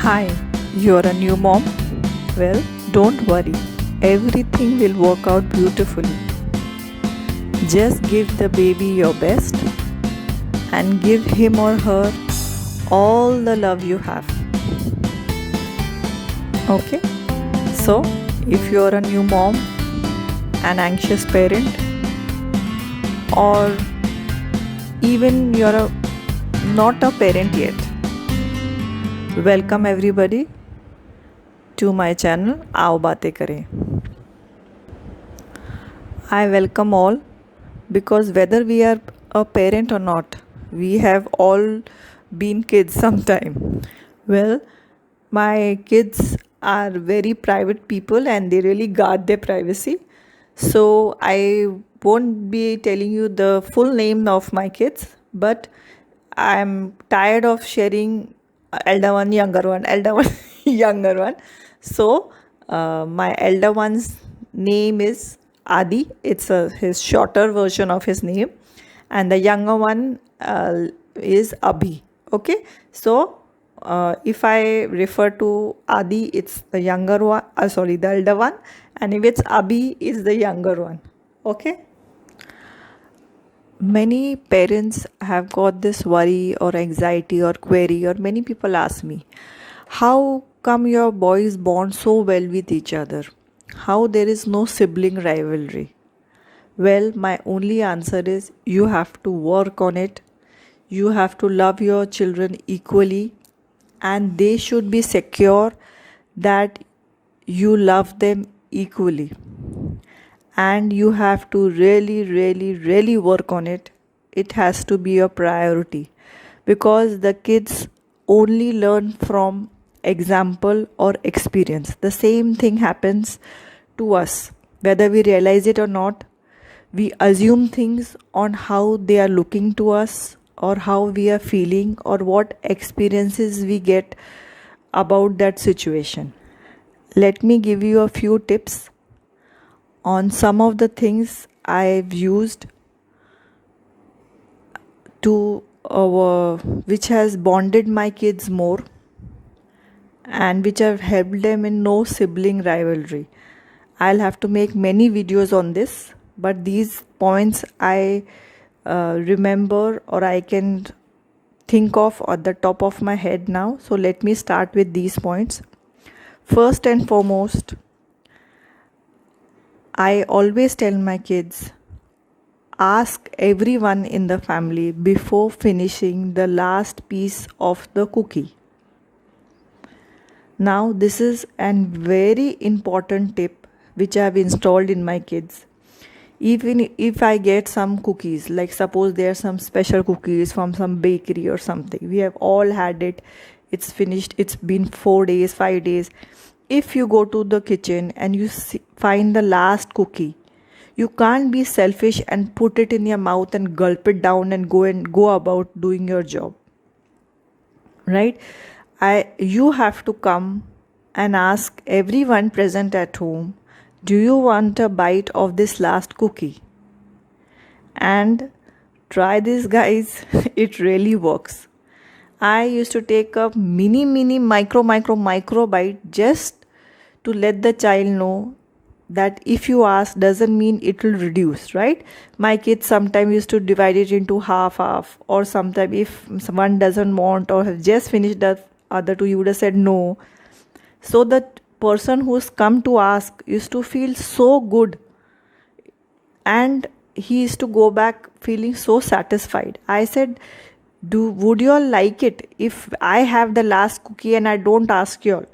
Hi, you're a new mom? Well, don't worry, everything will work out beautifully. Just give the baby your best and give him or her all the love you have. Okay? So, if you're a new mom, an anxious parent, or even not a parent yet, welcome everybody to my channel आओ बातें करें. I welcome all because whether we are a parent or not, we have all been kids sometime. Well, my kids are very private people and they really guard their privacy. So I won't be telling you the full name of my kids, but I'm tired of sharing elder one, younger one, elder one, younger one. So my elder one's name is Adi. It's his shorter version of his name, and the younger one is Abhi. Okay, so if I refer to Adi, it's the younger one. The elder one, and if it's Abhi, it's the younger one. Okay. Many parents have got this worry or anxiety or query, or many people ask me, how come your boys bond so well with each other? How there is no sibling rivalry? Well, my only answer is you have to work on it. You have to love your children equally, and they should be secure that you love them equally. And you have to really work on it. It has to be a priority because the kids only learn from example or experience. The same thing happens to us, whether we realize it or not. We assume things on how they are looking to us, or how we are feeling, or what experiences we get about that situation. Let me give you a few tips on some of the things I've used to which has bonded my kids more and which have helped them in no sibling rivalry. I'll have to make many videos on this, but these points I remember, or I can think of at the top of my head now. So let me start with these points. First and foremost, I always tell my kids, ask everyone in the family before finishing the last piece of the cookie. Now, this is a very important tip which I have installed in my kids. Even if I get some cookies, like suppose there are some special cookies from some bakery or something, we have all had it, it's finished, it's been 4 days, 5 days. If you go to the kitchen and you find the last cookie, you can't be selfish and put it in your mouth and gulp it down and go about doing your job. Right? You have to come and ask everyone present at home, do you want a bite of this last cookie? And try this, guys. It really works. I used to take a mini micro bite just to let the child know that if you ask doesn't mean it will reduce, right? My kids sometimes used to divide it into half, or sometimes if someone doesn't want or has just finished the other two, you would have said no. So the person who's come to ask used to feel so good, and he used to go back feeling so satisfied. I said, would you all like it if I have the last cookie and I don't ask you all?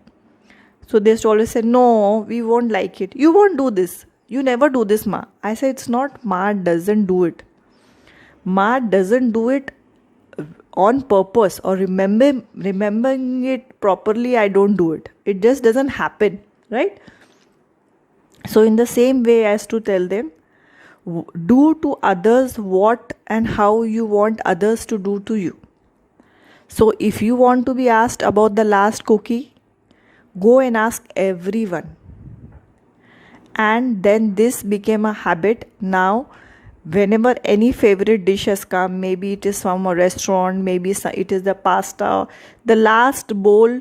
So they used to always say, no, we won't like it. You won't do this. You never do this, Ma. I said, it's not Ma doesn't do it. Ma doesn't do it on purpose, or remembering it properly. I don't do it. It just doesn't happen, right? So in the same way as to tell them, do to others what and how you want others to do to you. So if you want to be asked about the last cookie, go and ask everyone. And then this became a habit. Now, whenever any favorite dish has come, maybe it is from a restaurant, maybe it is the pasta, the last bowl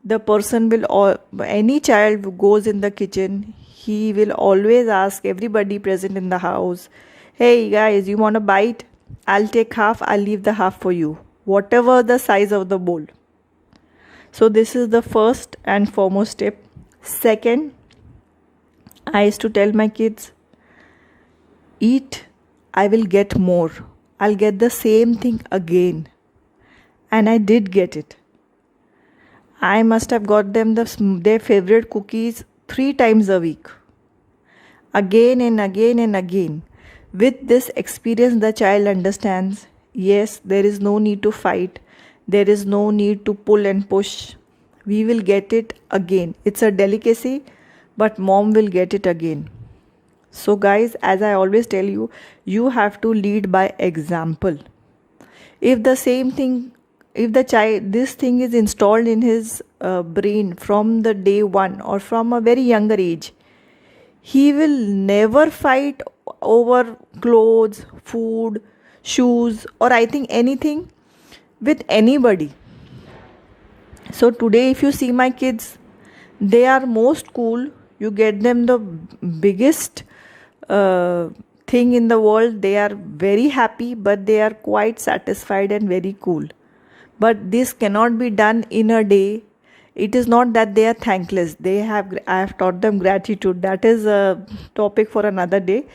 the person will all, any child who goes in the kitchen, he will always ask everybody present in the house, hey guys, you want a bite? I'll take half, I'll leave the half for you, whatever the size of the bowl. So this is the first and foremost tip. Second, I used to tell my kids, eat, I will get more, I'll get the same thing again. And I did get it. I must have got them their favorite cookies 3 times a week, again and again and again. With this experience, the child understands, yes, there is no need to fight, there is no need to pull and push. We will get it again. It's a delicacy, but mom will get it again. So, guys, as I always tell you, you have to lead by example. If the same thing, if the child, this thing is installed in his brain from the day one or from a very younger age, he will never fight over clothes, food, shoes, or I think anything with anybody. So today, if you see my kids, they are most cool. You get them the biggest thing in the world. They are very happy, but they are quite satisfied and very cool. But this cannot be done in a day. It is not that they are thankless. I have taught them gratitude. That is a topic for another day.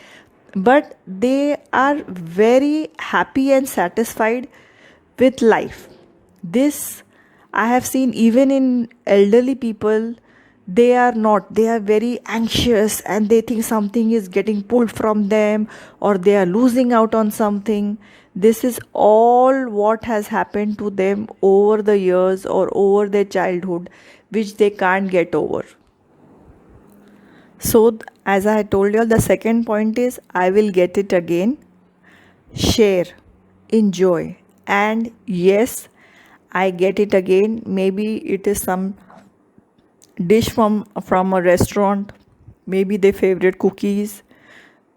But they are very happy and satisfied with life. This I have seen even in elderly people. They are not, they are very anxious and they think something is getting pulled from them or they are losing out on something. This is all what has happened to them over the years or over their childhood, which they can't get over. So, as I told you, the second point is I will get it again. Share, enjoy, and yes, I get it again. Maybe it is some dish from a restaurant, maybe their favorite cookies,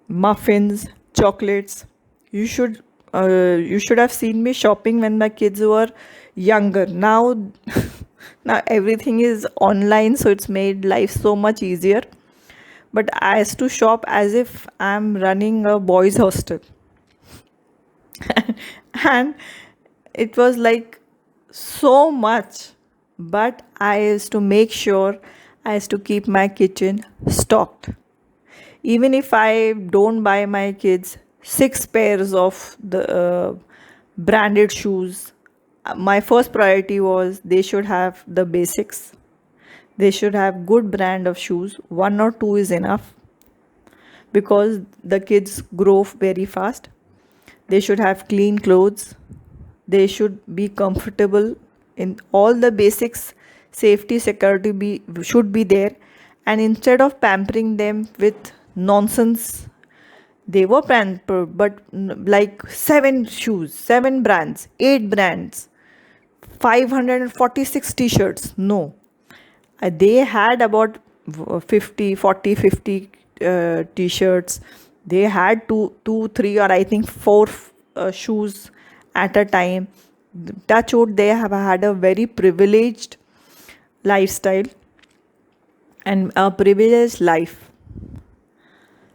muffins, chocolates. You should have seen me shopping when my kids were younger. Now now everything is online, so it's made life so much easier. But I used to shop as if I'm running a boys hostel. And it was like so much, but I used to make sure I used to keep my kitchen stocked. Even if I don't buy my kids 6 pairs of the branded shoes, my first priority was they should have the basics. They should have good brand of shoes. One or two is enough because the kids grow very fast. They should have clean clothes. They should be comfortable in all the basics. Safety, security should be there. And instead of pampering them with nonsense, they were pampered, but like 7 shoes, 7 brands, 8 brands, 546 t-shirts. No, they had about 50, 40, 50 t-shirts. They had two, three, or I think four shoes at a time. Touch wood, they have had a very privileged lifestyle and a privileged life.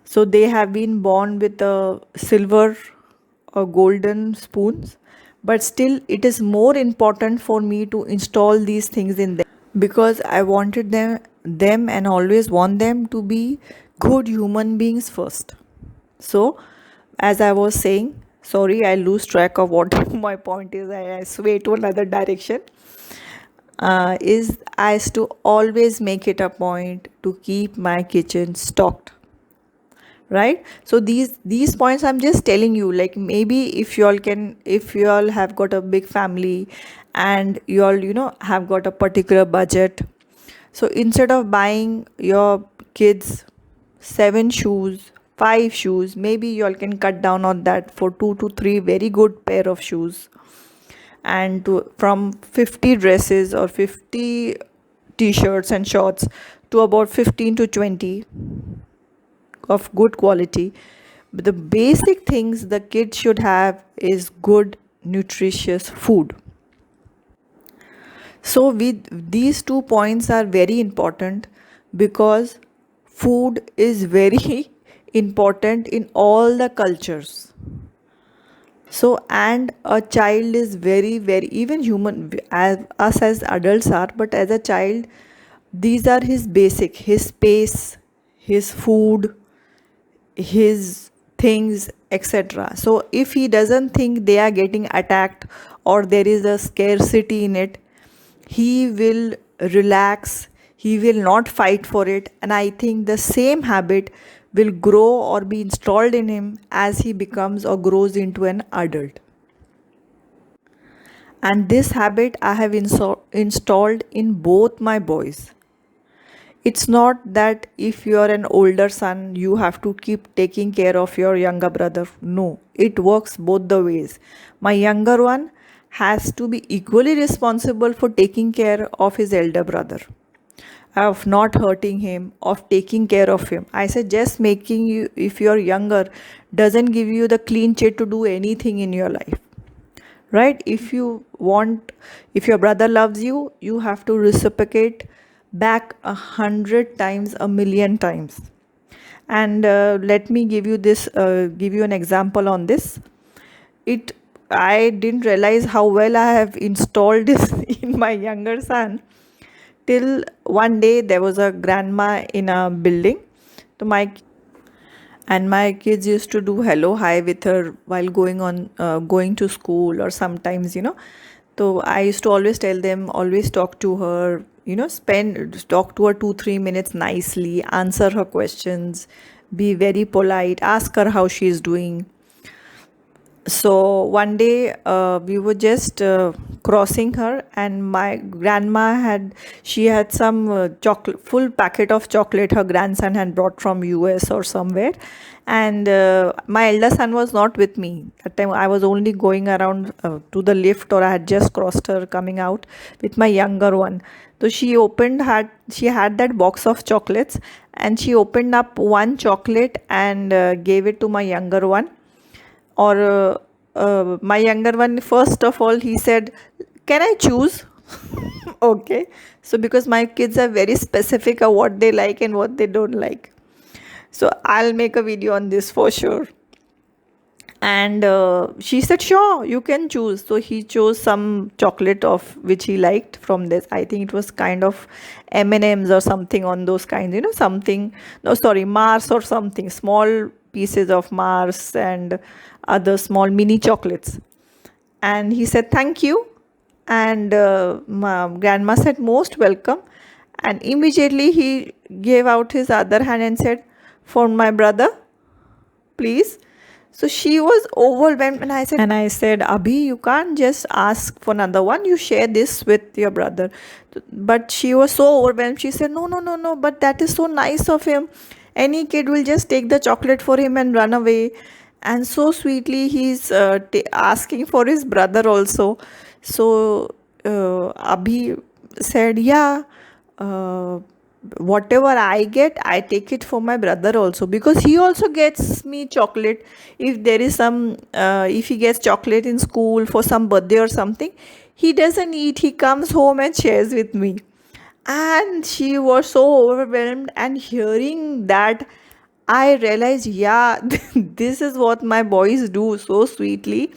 So they have been born with a silver or golden spoons, but still it is more important for me to install these things in them because I wanted them and always want them to be good human beings first. So as I was saying, sorry, I lose track of what my point is. I sway to another direction. Is I used to always make it a point to keep my kitchen stocked, right? So these points I'm just telling you, like maybe if you all have got a big family and you all have got a particular budget, so instead of buying your kids 7 shoes, 5 shoes, maybe you all can cut down on that for 2 to 3 very good pair of shoes, and from 50 dresses or 50 t-shirts and shorts to about 15 to 20 of good quality. But the basic things the kids should have is good nutritious food. So with these 2 points are very important, because food is very important in all the cultures. So, and a child is very, very, even human, as us as adults are, but as a child, these are his basic, his space, his food, his things, etc. So, if he doesn't think they are getting attacked or there is a scarcity in it, he will relax, he will not fight for it. And I think the same habit will grow or be installed in him as he becomes or grows into an adult. And this habit I have installed in both my boys. It's not that if you are an older son, you have to keep taking care of your younger brother. No, it works both the ways. My younger one has to be equally responsible for taking care of his elder brother, of not hurting him, of taking care of him. I said, just making you, if you're younger, doesn't give you the clean chit to do anything in your life. Right? If you want, if your brother loves you, you have to reciprocate back 100 times, a million times. And let me give you this, give you an example on this. It, I didn't realize how well I have installed this in my younger son till one day there was a grandma in a building. So my kids used to do hello hi with her while going to school, or sometimes, so I used to always tell them, always talk to her, talk to her 2 3 minutes nicely, answer her questions, be very polite, ask her how she is doing. So one day we were just crossing her, and my grandma had, she had some chocolate, full packet of chocolate her grandson had brought from US or somewhere. And my elder son was not with me that time. I was only going around to the lift, or I had just crossed her coming out with my younger one. So she had that box of chocolates, and she opened up one chocolate and gave it to my younger one. Or my younger one, first of all, he said, can I choose? Okay. So because my kids are very specific of what they like and what they don't like, so I'll make a video on this for sure. And she said, sure, you can choose. So he chose some chocolate of which he liked from this. I think it was kind of M&Ms or something on those kinds, something, no, sorry, Mars or something, small pieces of Mars and other small mini chocolates. And he said, thank you. And my grandma said, most welcome. And immediately he gave out his other hand and said, for my brother, please. So she was overwhelmed, and I said, Abhi, you can't just ask for another one. You share this with your brother. But she was so overwhelmed. She said, no, no, no, no. But that is so nice of him. Any kid will just take the chocolate for him and run away. And so sweetly, he's asking for his brother also. So Abhi said, yeah. Uh, Whatever I get, I take it for my brother also, because he also gets me chocolate. If there is some, if he gets chocolate in school for some birthday or something, he doesn't eat, he comes home and shares with me. And she was so overwhelmed, and hearing that, I realized, yeah, this is what my boys do so sweetly.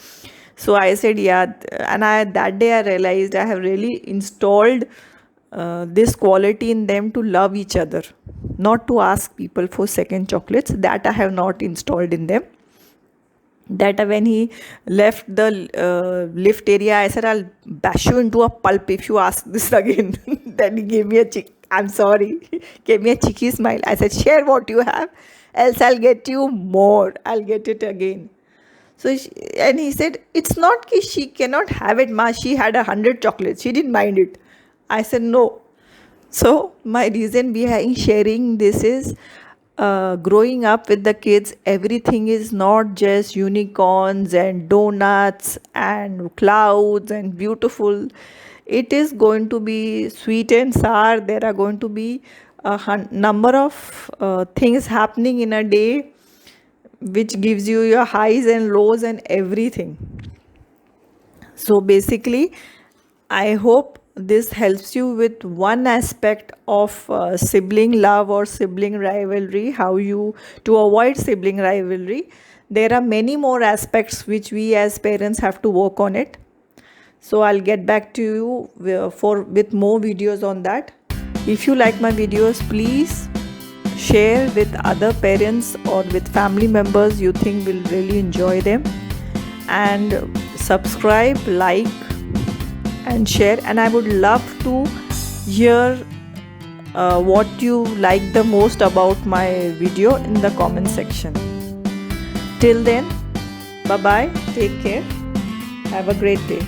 So I said, yeah, and I, that day I realized I have really installed this quality in them to love each other, not to ask people for second chocolates. That I have not installed in them. That when he left the lift area, I said, I'll bash you into a pulp if you ask this again. Then he gave me a I'm sorry, gave me a cheeky smile. I said, share what you have, else I'll get you more. I'll get it again. So and he said, it's not that she cannot have it, ma. She had 100 chocolates. She didn't mind it. I said, no. So my reason behind sharing this is, growing up with the kids, everything is not just unicorns and donuts and clouds and beautiful. It is going to be sweet and sour. There are going to be a number of things happening in a day, which gives you your highs and lows and everything. So basically, I hope this helps you with one aspect of sibling love or sibling rivalry, how you to avoid sibling rivalry. There are many more aspects which we as parents have to work on it. So I'll get back to you with more videos on that. If you like my videos, please share with other parents or with family members you think will really enjoy them, and subscribe, like and share. And I would love to hear what you like the most about my video in the comment section. Till then, bye bye, take care, have a great day.